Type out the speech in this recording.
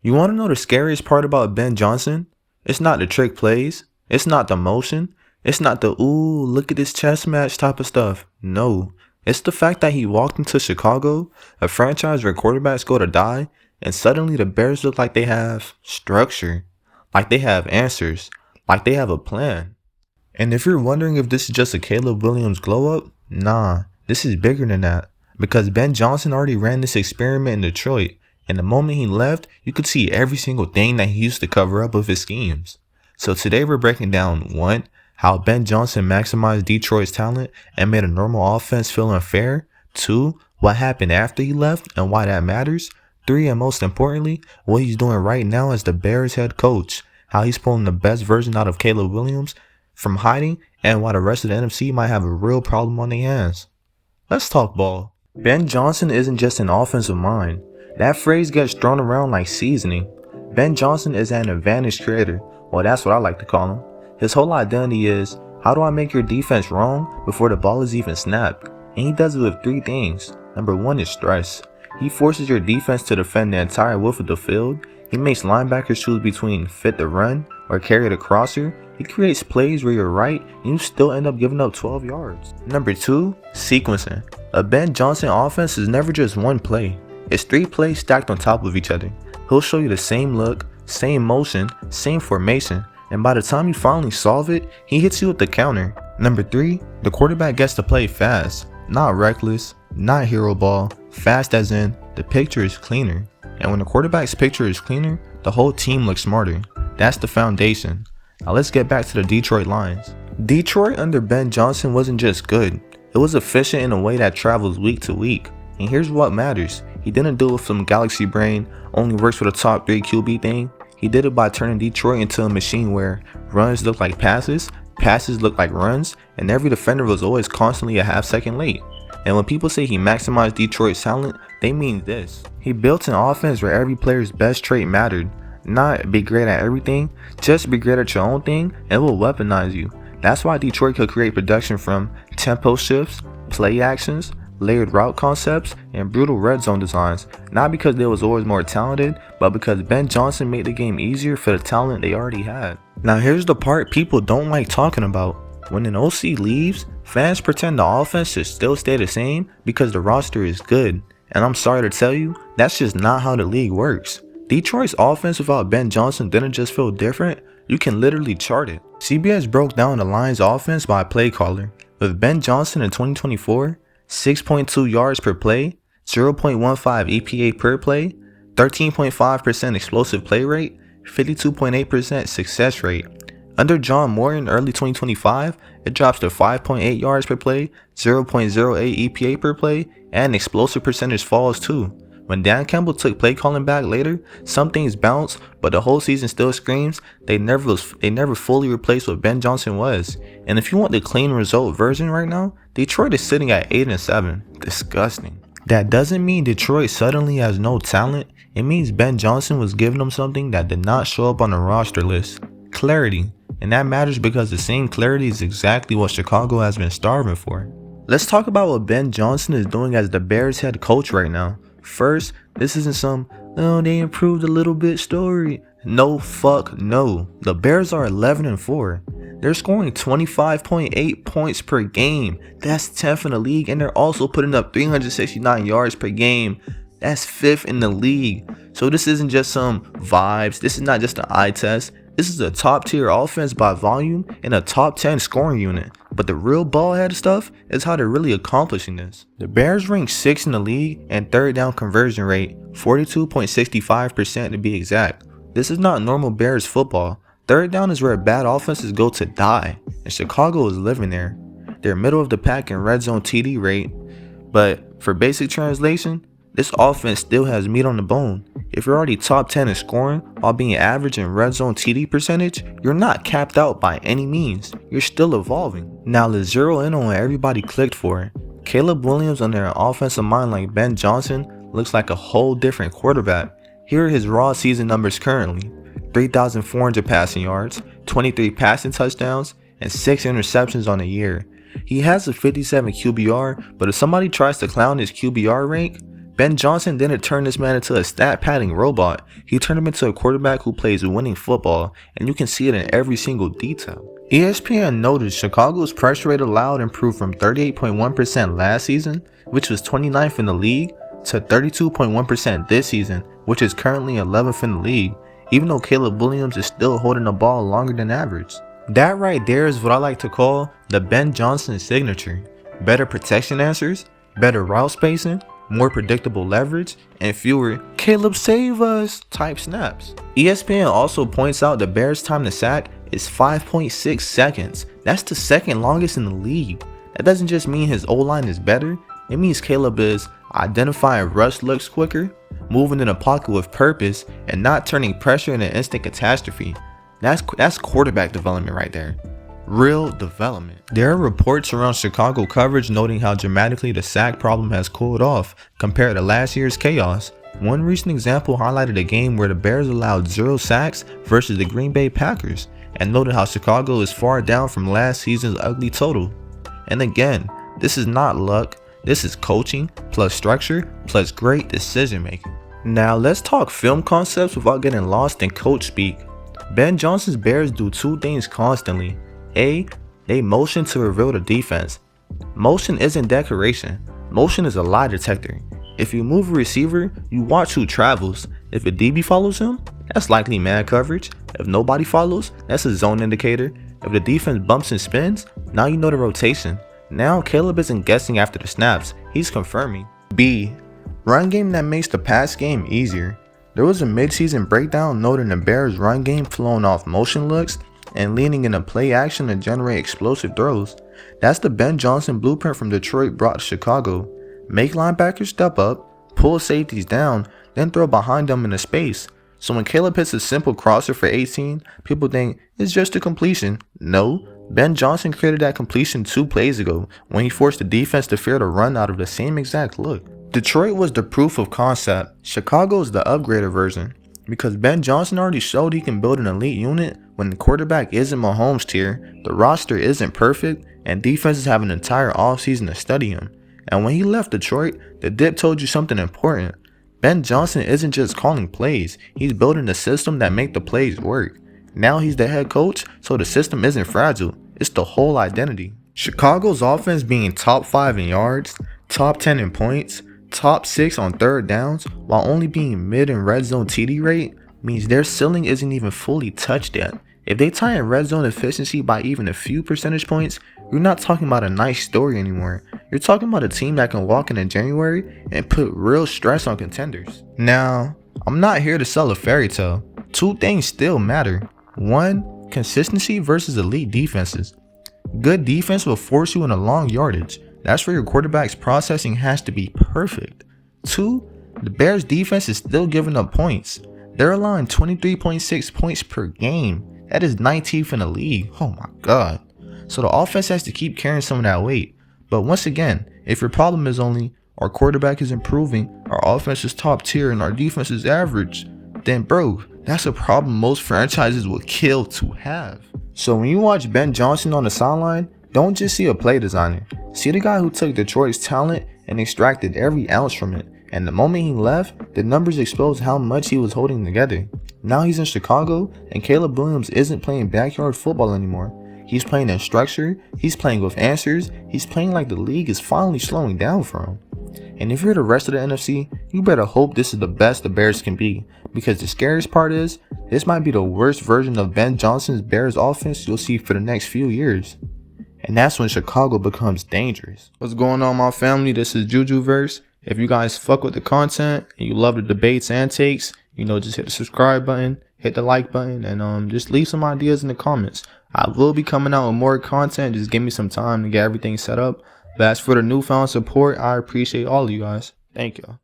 You want to know the scariest part about Ben Johnson? It's not the trick plays. It's not the motion. It's not the ooh, look at this chess match type of stuff. No. It's the fact that he walked into Chicago, a franchise where quarterbacks go to die, and suddenly the Bears look like they have structure, like they have answers, like they have a plan. And if you're wondering if this is just a Caleb Williams glow up, nah, this is bigger than that. Because Ben Johnson already ran this experiment in Detroit, and the moment he left, you could see every single thing that he used to cover up with his schemes. So today we're breaking down 1. How Ben Johnson maximized Detroit's talent and made a normal offense feel unfair. 2. What happened after he left and why that matters. 3. And most importantly, what he's doing right now as the Bears head coach. How he's pulling the best version out of Caleb Williams from hiding, and why the rest of the NFC might have a real problem on their hands. Let's talk ball. Ben Johnson isn't just an offensive mind. That phrase gets thrown around like seasoning. Ben Johnson is an advantage creator. Well, that's what I like to call him. His whole identity is, how do I make your defense wrong before the ball is even snapped? And he does it with 3 things. Number 1 is stress. He forces your defense to defend the entire width of the field. He makes linebackers choose between fit the run or carry the crosser. He creates plays where you're right and you still end up giving up 12 yards. Number 2, sequencing. A Ben Johnson offense is never just one play. It's 3 plays stacked on top of each other. He'll show you the same look, same motion, same formation, and by the time you finally solve it, he hits you with the counter. Number 3, the quarterback gets to play fast, not reckless, not hero ball, fast as in the picture is cleaner. And when the quarterback's picture is cleaner, the whole team looks smarter. That's the foundation. Now let's get back to the Detroit Lions. Detroit under Ben Johnson wasn't just good, it was efficient in a way that travels week to week. And here's what matters. He didn't do it with some galaxy brain, only works with a top 3 QB thing. He did it by turning Detroit into a machine where runs look like passes, passes look like runs, and every defender was always constantly a half second late. And when people say he maximized Detroit's talent, they mean this. He built an offense where every player's best trait mattered. Not be great at everything, just be great at your own thing and it will weaponize you. That's why Detroit could create production from tempo shifts, play actions, layered route concepts, and brutal red zone designs, not because they was always more talented, but because Ben Johnson made the game easier for the talent they already had. Now here's the part people don't like talking about. When an OC leaves, fans pretend the offense should still stay the same because the roster is good. And I'm sorry to tell you, that's just not how the league works. Detroit's offense without Ben Johnson didn't just feel different, you can literally chart it. CBS broke down the Lions offense by play caller. With Ben Johnson in 2024, 6.2 yards per play, 0.15 EPA per play, 13.5% explosive play rate, 52.8% success rate. Under John Moore in early 2025, it drops to 5.8 yards per play, 0.08 EPA per play, and explosive percentage falls too. When Dan Campbell took play calling back later, some things bounced, but the whole season still screams they never fully replaced what Ben Johnson was. And if you want the clean result version right now, Detroit is sitting at 8-7. Disgusting. That doesn't mean Detroit suddenly has no talent. It means Ben Johnson was giving them something that did not show up on the roster list. Clarity. And that matters because the same clarity is exactly what Chicago has been starving for. Let's talk about what Ben Johnson is doing as the Bears head coach right now. First, this isn't some, oh, they improved a little bit story. No, fuck no. The Bears are 11-4. They're scoring 25.8 points per game. That's 10th in the league, and they're also putting up 369 yards per game. That's 5th in the league. So this isn't just some vibes. This is not just an eye test. This is a top tier offense by volume and a top 10 scoring unit. But the real ball head stuff is how they're really accomplishing this. The Bears rank 6th in the league and third down conversion rate, 42.65% to be exact. This is not normal Bears football. Third down is where bad offenses go to die, and Chicago is living there. They're middle of the pack in red zone TD rate, but for basic translation, this offense still has meat on the bone. If you're already top 10 in scoring while being average in red zone TD percentage, you're not capped out by any means. You're still evolving. Now let's zero in on what everybody clicked for. Caleb Williams under an offensive mind like Ben Johnson looks like a whole different quarterback. Here are his raw season numbers currently. 3,400 passing yards, 23 passing touchdowns, and 6 interceptions on the year. He has a 57 QBR, but if somebody tries to clown his QBR rank, Ben Johnson didn't turn this man into a stat padding robot. He turned him into a quarterback who plays winning football, and you can see it in every single detail. ESPN noted Chicago's pressure rate allowed improved from 38.1% last season, which was 29th in the league, to 32.1% this season, which is currently 11th in the league, even though Caleb Williams is still holding the ball longer than average. That right there is what I like to call the Ben Johnson signature. Better protection answers, better route spacing, more predictable leverage, and fewer "Caleb save us" type snaps. ESPN also points out the Bears' time to sack is 5.6 seconds. That's the second longest in the league. That doesn't just mean his O-line is better, it means Caleb is identifying rush looks quicker, moving in a pocket with purpose, and not turning pressure into instant catastrophe. That's quarterback development right there. Real development. There are reports around Chicago coverage noting how dramatically the sack problem has cooled off compared to last year's chaos. One recent example highlighted a game where the Bears allowed 0 sacks versus the Green Bay Packers, and noted how Chicago is far down from last season's ugly total. And again, this is not luck, this is coaching plus structure plus great decision making. Now let's talk film concepts without getting lost in coach speak. Ben Johnson's Bears do two things constantly. A, they motion to reveal the defense. Motion isn't decoration, motion is a lie detector. If you move a receiver, you watch who travels. If a DB follows him, that's likely man coverage. If nobody follows, that's a zone indicator. If the defense bumps and spins, now you know the rotation. Now Caleb isn't guessing after the snaps, he's confirming. B, run game that makes the pass game easier. There was a midseason breakdown noting the Bears' run game flowing off motion looks and leaning into play action to generate explosive throws. That's the Ben Johnson blueprint from Detroit brought to Chicago. Make linebackers step up, pull safeties down, then throw behind them into space. So when Caleb hits a simple crosser for 18, people think it's just a completion. No, Ben Johnson created that completion 2 plays ago when he forced the defense to fear the run out of the same exact look. Detroit was the proof of concept. Chicago is the upgraded version. Because Ben Johnson already showed he can build an elite unit when the quarterback isn't Mahomes tier, the roster isn't perfect, and defenses have an entire offseason to study him. And when he left Detroit, the dip told you something important. Ben Johnson isn't just calling plays, he's building a system that make the plays work. Now he's the head coach, so the system isn't fragile, it's the whole identity. Chicago's offense being top 5 in yards, top 10 in points, top 6 on third downs, while only being mid in red zone TD rate, means their ceiling isn't even fully touched yet. If they tie in red zone efficiency by even a few percentage points, you're not talking about a nice story anymore. You're talking about a team that can walk in January and put real stress on contenders. Now, I'm not here to sell a fairy tale. Two things still matter. One, consistency versus elite defenses. Good defense will force you in a long yardage. That's where your quarterback's processing has to be perfect. 2, the Bears defense is still giving up points. They're allowing 23.6 points per game. That is 19th in the league. Oh my god. So the offense has to keep carrying some of that weight. But once again, if your problem is only our quarterback is improving, our offense is top tier, and our defense is average, then bro, that's a problem most franchises would kill to have. So when you watch Ben Johnson on the sideline, don't just see a play designer. See the guy who took Detroit's talent and extracted every ounce from it. And the moment he left, the numbers exposed how much he was holding together. Now he's in Chicago, and Caleb Williams isn't playing backyard football anymore. He's playing in structure, he's playing with answers, he's playing like the league is finally slowing down for him. And if you're the rest of the NFC, you better hope this is the best the Bears can be. Because the scariest part is, this might be the worst version of Ben Johnson's Bears offense you'll see for the next few years. And that's when Chicago becomes dangerous. What's going on, my family? This is Jujuverse. If you guys fuck with the content and you love the debates and takes, just hit the subscribe button, hit the like button, and just leave some ideas in the comments. I will be coming out with more content. Just give me some time to get everything set up. But as for the newfound support, I appreciate all of you guys. Thank you.